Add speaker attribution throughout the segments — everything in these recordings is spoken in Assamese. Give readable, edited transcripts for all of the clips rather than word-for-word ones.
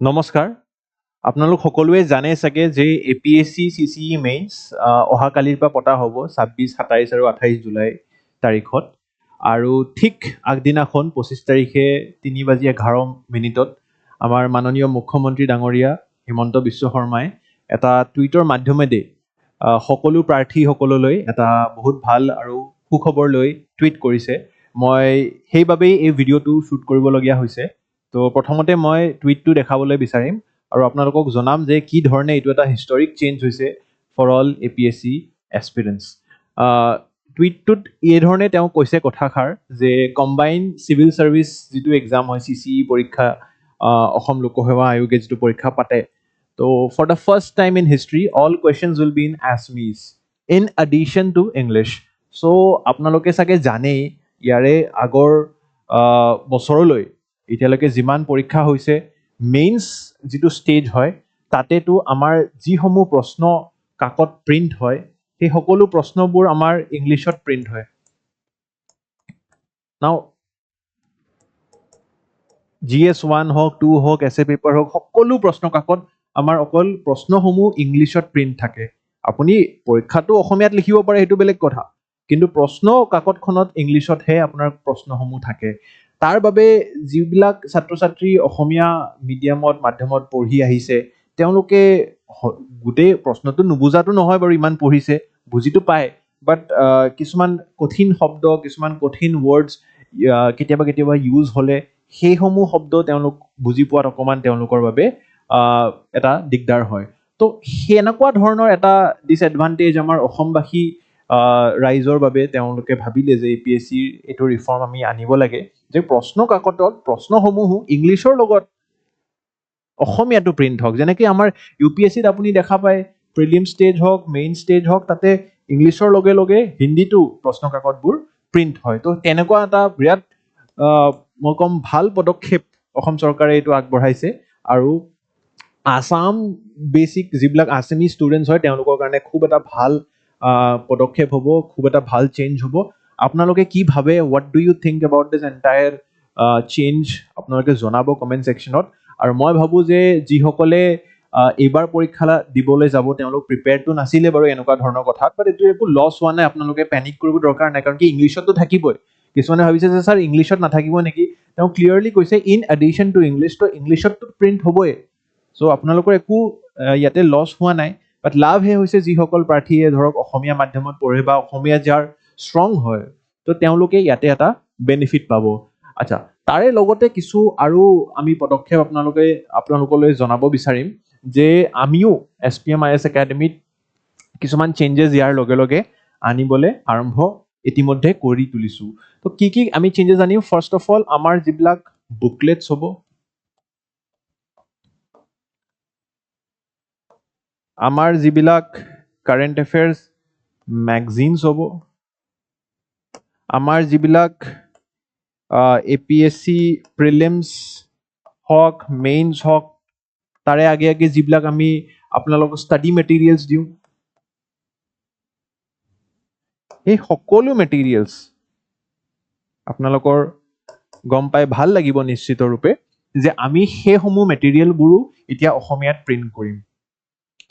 Speaker 1: নমস্কাৰ। আপোনালোক সকলোৱে জানে চাগে যে APSC CCE মেইনছ অহাকালিৰ পৰা পতা হ'ব 26, 27 আৰু 28 জুলাই তাৰিখত। আৰু ঠিক আগদিনাখন 25 তাৰিখে 3:11 আমাৰ মাননীয় মুখ্যমন্ত্ৰী ডাঙৰীয়া হিমন্ত বিশ্ব শৰ্মাই এটা টুইটৰ মাধ্যমেদি সকলো প্ৰাৰ্থীসকললৈ এটা বহুত ভাল আৰু সুখবৰ লৈ টুইট কৰিছে। মই সেইবাবেই এই ভিডিঅ'টো শ্বুট কৰিবলগীয়া হৈছে। তো প্ৰথমতে মই টুইটটো দেখাবলৈ বিচাৰিম আৰু আপোনালোকক জনাম যে কি ধৰণে এইটো এটা হিষ্টৰিক চেঞ্জ হৈছে ফৰ অল APSC এছপিৰেণ্টছ। টুইটটোত এই ধৰণে তেওঁ কৈছে কথাষাৰ যে কম্বাইন চিভিল ছাৰ্ভিচ যিটো এক্সাম হয় CCE পৰীক্ষা, অসম লোকসেৱা আয়োগে যিটো পৰীক্ষা পাতে, তো for the first time in history all questions will be in Assamese in addition to English. So' আপোনালোকে চাগে জানেই ইয়াৰে আগৰ বছৰলৈ এতিয়ালৈকে যিমান পৰীক্ষা হৈছে, মেইনছ যিটো ষ্টেজ হয় তাতেতো আমাৰ যিসমূহ প্ৰশ্ন কাকত প্ৰিণ্ট হয় সেই সকলো প্ৰশ্নবোৰ আমাৰ ইংলিছত প্ৰিণ্ট হয়। নাও GS1 হওক, 2 হওক, essay পেপাৰ হওক, সকলো প্ৰশ্ন কাকত আমাৰ অকল প্ৰশ্নসমূহ ইংলিছত প্ৰিণ্ট থাকে। আপুনি পৰীক্ষাটো অসমীয়াত লিখিব পাৰে, সেইটো বেলেগ কথা, কিন্তু প্ৰশ্ন কাকতখনত ইংলিছতহে আপোনাৰ প্ৰশ্নসমূহ থাকে। তাৰ বাবে যিবিলাক ছাত্ৰ ছাত্ৰী অসমীয়া মিডিয়ামত মাধ্যমত পঢ়ি আহিছে তেওঁলোকে গোটেই প্ৰশ্নটো নুবুজাটো নহয় বাৰু, ইমান পঢ়িছে বুজিটো পায়, বাট কিছুমান কঠিন শব্দ, কিছুমান কঠিন ৱৰ্ডছ কেতিয়াবা কেতিয়াবা ইউজ হ'লে সেইসমূহ শব্দ তেওঁলোক বুজি পোৱাত অকণমান তেওঁলোকৰ বাবে এটা দিগদাৰ হয়। তো সেনেকুৱা ধৰণৰ এটা ডিছএডভান্টেজ আমাৰ অসমবাসী ৰাইজৰ বাবে তেওঁলোকে ভাবিলে যে APSCৰ এইটো ৰিফৰ্ম আমি আনিব লাগে, যে প্ৰশ্ন কাকতত প্ৰশ্নসমূহো ইংলিছৰ লগত অসমীয়াটো প্ৰিণ্ট হওক। যেনেকৈ আমাৰ UPSCত আপুনি দেখা পায় প্ৰিলিম ষ্টেজ হওক, মেইন ষ্টেজ হওক, তাতে ইংলিছৰ লগে লগে হিন্দীটো প্ৰশ্ন কাকতবোৰ প্ৰিণ্ট হয়। তো তেনেকুৱা এটা বিৰাট মই ক'ম ভাল পদক্ষেপ অসম চৰকাৰে এইটো আগবঢ়াইছে। আৰু আছাম বেচিক যিবিলাক আছামিজ ষ্টুডেণ্টছ হয় তেওঁলোকৰ কাৰণে খুব এটা ভাল পদক্ষেপ হ'ব, খুব এটা ভাল চেঞ্জ হ'ব। আপোনালোকে কি ভাবে, what do you think about this entire change, আপোনালোকে জনাব কমেণ্ট ছেকশ্যনত। আৰু মই ভাবোঁ যে যিসকলে এইবাৰ পৰীক্ষা দিবলৈ যাব তেওঁলোক প্ৰিপেয়াৰটো নাছিলে বাৰু এনেকুৱা ধৰণৰ কথাত, বাট এইটো একো লছ হোৱা নাই, আপোনালোকে পেনিক কৰিব দৰকাৰ নাই, কাৰণ কি ইংলিছততো থাকিবই। কিছুমানে ভাবিছে যে ছাৰ ইংলিছত নাথাকিব নেকি, তেওঁ ক্লিয়াৰলি কৈছে ইন এডিশ্যন টু ইংলিছ, তো ইংলিছততো প্ৰিণ্ট হ'বই। চ' আপোনালোকৰ একো ইয়াতে লছ হোৱা নাই, বাট লাভহে হৈছে যিসকল প্ৰাৰ্থীয়ে ধৰক অসমীয়া মাধ্যমত পঢ়ে বা অসমীয়া যাৰ ষ্ট্ৰং হয়, তো তেওঁলোকে ইয়াতে এটা বেনিফিট পাব। আচ্ছা, তাৰে লগতে কিছু আৰু আমি পদক্ষেপ আপোনালোকলৈ জনাব বিচাৰিম যে আমিও SPM IS একাডেমীত কিছুমান চেঞ্জেছ ইয়াৰ লগে লগে আনিবলৈ আৰম্ভ ইতিমধ্যে কৰি তুলিছোঁ। তো কি কি আমি চেঞ্জেছ আনিম? ফাৰ্ষ্ট অফ অল আমাৰ যিবিলাক বুকলেটছ হ'ব, আমাৰ যিবিলাক কাৰেণ্ট এফেয়াৰ্ছ মেগাজিনছ হ'ব, আমাৰ যিবিলাক APSC প্ৰিলিমছ হওক, মেইনছ হওক, তাৰে আগে আগে যিবিলাক আমি আপোনালোকক ষ্টাডি মেটেৰিয়েলছ দিওঁ, এই সকলো মেটেৰিয়েলছ আপোনালোকৰ গম পাই ভাল লাগিব নিশ্চিত ৰূপে যে আমি সেইসমূহ মেটেৰিয়েলবোৰো এতিয়া অসমীয়াত প্ৰিণ্ট কৰিম।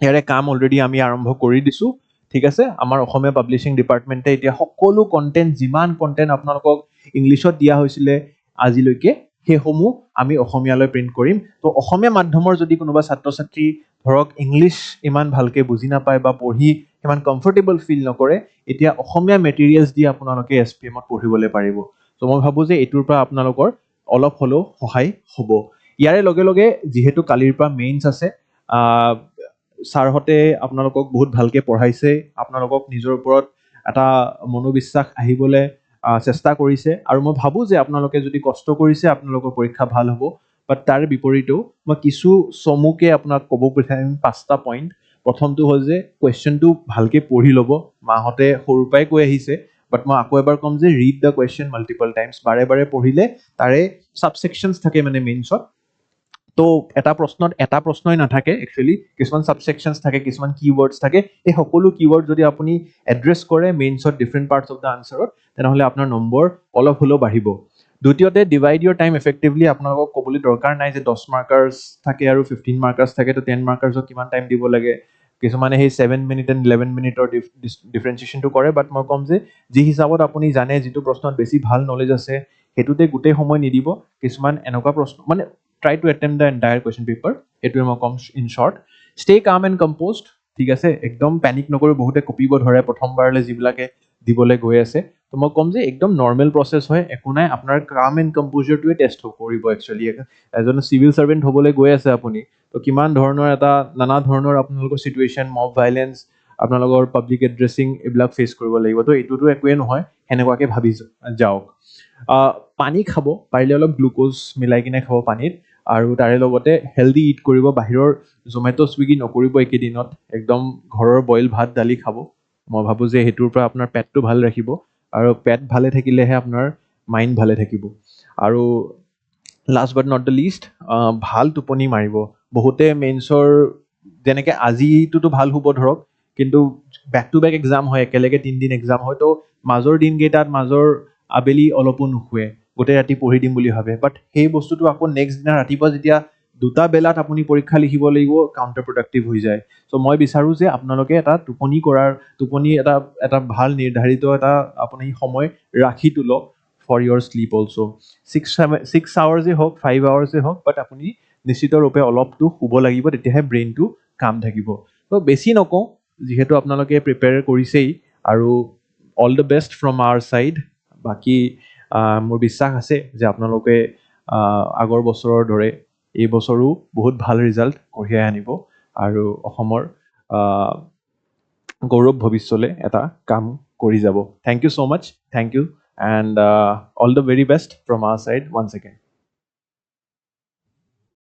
Speaker 1: ইয়াৰে কাম অলৰেডি আমি আৰম্ভ কৰি দিছোঁ, ঠিক আছে। আমাৰ অসমীয়া পাব্লিছিং ডিপাৰ্টমেণ্টে এতিয়া সকলো কণ্টেণ্ট, যিমান কণ্টেণ্ট আপোনালোকক ইংলিছত দিয়া হৈছিলে আজিলৈকে, সেইসমূহ আমি অসমীয়ালৈ প্ৰিণ্ট কৰিম। তো অসমীয়া মাধ্যমৰ যদি কোনোবা ছাত্ৰ ছাত্ৰী ধৰক ইংলিছ ইমান ভালকৈ বুজি নাপায় বা পঢ়ি সিমান কমফৰ্টেবল ফিল নকৰে, এতিয়া অসমীয়া মেটেৰিয়েলছ দি আপোনালোকে SPMত পঢ়িবলৈ পাৰিব। তো মই ভাবোঁ যে এইটোৰ পৰা আপোনালোকৰ অলপ হ'লেও সহায় হ'ব। ইয়াৰে লগে লগে যিহেতু কালিৰ পৰা মেইনছ আছে, ছাৰহঁতে আপোনালোকক বহুত ভালকৈ পঢ়াইছে, আপোনালোকক নিজৰ ওপৰত এটা মনোবিশ্বাস আহিবলৈ চেষ্টা কৰিছে, আৰু মই ভাবোঁ যে আপোনালোকে যদি কষ্ট কৰিছে আপোনালোকৰ পৰীক্ষা ভাল হ'ব। বাট তাৰ বিপৰীতেও মই কিছু চমুকে আপোনাক ক'ব বিচাৰিম 5টা পইণ্ট। প্ৰথমটো হ'ল যে কুৱেশ্যনটো ভালকৈ পঢ়ি ল'ব। মাহঁতে সৰুৰ পৰাই কৈ আহিছে, বাট মই আকৌ এবাৰ ক'ম যে read the question multiple times. বাৰে বাৰে পঢ়িলে তাৰে ছাবছেকশ্যনছ থাকে মানে মেইনছত। তো এটা প্ৰশ্নত এটা প্ৰশ্নই নাথাকে, একচুৱেলি কিছুমান ছাবছেকশ্যনছ থাকে, কিছুমান কীৱৰ্ডছ থাকে। এই সকলো কীৱৰ্ড যদি আপুনি এড্ৰেছ কৰে মেইনছত ডিফাৰেণ্ট পাৰ্টছ অফ দ্য আনচাৰত, তেনেহ'লে আপোনাৰ নম্বৰ অলপ হ'লেও বাঢ়িব। দ্বিতীয়তে ডিভাইড ইয়ৰ টাইম এফেক্টিভলি আপোনালোকক ক'বলৈ দৰকাৰ নাই যে 10 মাৰ্কাৰ্ছ থাকে আৰু 15 মাৰ্কাৰ্ছ থাকে তো 10 মাৰ্কাৰ্ছক কিমান টাইম দিব লাগে কিছুমানে সেই 7 মিনিট এণ্ড 11 মিনিটৰ ডিফাৰেঞ্চিয়েশ্যনটো কৰে বাট মই ক'ম যে যি হিচাপত আপুনি জানে যিটো প্ৰশ্নত বেছি ভাল নলেজ আছে সেইটোতে গোটেই সময় নিদিব কিছুমান এনেকুৱা প্ৰশ্ন মানে try two attempt the entire question paper এইটোৱে মই ক'ম ইন শ্বৰ্ট ষ্টে কাম এণ্ড কম্প'জড ঠিক আছে একদম পেনিক নকৰি বহুতে কপিব ধৰে প্ৰথমবাৰলৈ যিবিলাকে দিবলৈ গৈ আছে তো মই ক'ম যে একদম নৰ্মেল প্ৰচেছ হয় একো নাই আপোনাৰ কাম এণ্ড কম্প'জাৰটোৱে টেষ্ট কৰিব একচুৱেলি এজন চিভিল ছাৰ্ভেণ্ট হ'বলৈ গৈ আছে আপুনি তো কিমান ধৰণৰ এটা নানা ধৰণৰ আপোনালোকৰ চিটুৱেশ্যন মব ভাইলেঞ্চ আপোনালোকৰ পাব্লিক এড্ৰেছিং এইবিলাক ফেচ কৰিব লাগিব তো এইটোতো একোৱেই নহয় সেনেকুৱাকৈ ভাবি যাওক পানী খাব পাৰিলে অলপ গ্লুক'জ মিলাই কিনে খাব পানীত আৰু তাৰে লগতে হেল্ডি ইট কৰিব বাহিৰৰ জমেট' চুইগি নকৰিব এইকেইদিনত একদম ঘৰৰ বইল ভাত দালি খাব মই ভাবোঁ যে সেইটোৰ পৰা আপোনাৰ পেটটো ভাল ৰাখিব আৰু পেট ভালে থাকিলেহে আপোনাৰ মাইণ্ড ভালে থাকিব আৰু last but not the least ভাল টোপনি মাৰিব বহুতে মেইনছৰ যেনেকৈ আজিটোতো ভাল হ'ব ধৰক কিন্তু বেক টু বেক এক্সাম হয় একেলগে 3 দিন এক্সাম হয় তো মাজৰ দিনকেইটাত মাজৰ আবেলি অলপো নুশুৱে গোটেই ৰাতি পঢ়ি দিম বুলি ভাবে বাট সেই বস্তুটো আকৌ নেক্সট দিনা ৰাতিপুৱা যেতিয়া দুটা বেলাত আপুনি পৰীক্ষা লিখিব লাগিব কাউণ্টাৰ প্ৰডাক্টিভ হৈ যায় চ' মই বিচাৰোঁ যে আপোনালোকে এটা টোপনি এটা ভাল নিৰ্ধাৰিত এটা আপুনি সময় ৰাখি তোলক ফৰ ইয়ৰ শ্লিপ অলছ' 6 আৱাৰ্ছেই হওক 5 আৱাৰ্ছেই হওক বাট আপুনি নিশ্চিতৰূপে অলপতো শুব লাগিব তেতিয়াহে ব্ৰেইনটো কাম থাকিব ত' বেছি নকওঁ যিহেতু আপোনালোকে প্ৰিপেয়াৰ কৰিছেই আৰু all the best from our side বাকী মোৰ বিশ্বাস আছে যে আপোনালোকে আগৰ বছৰৰ দৰে এই বছৰো বহুত ভাল ৰিজাল্ট কঢ়িয়াই আনিব আৰু অসমৰ গৌৰৱ ভৱিষ্যলৈ এটা কাম কৰি যাব thank you so' much thank you and all the very best from our side once again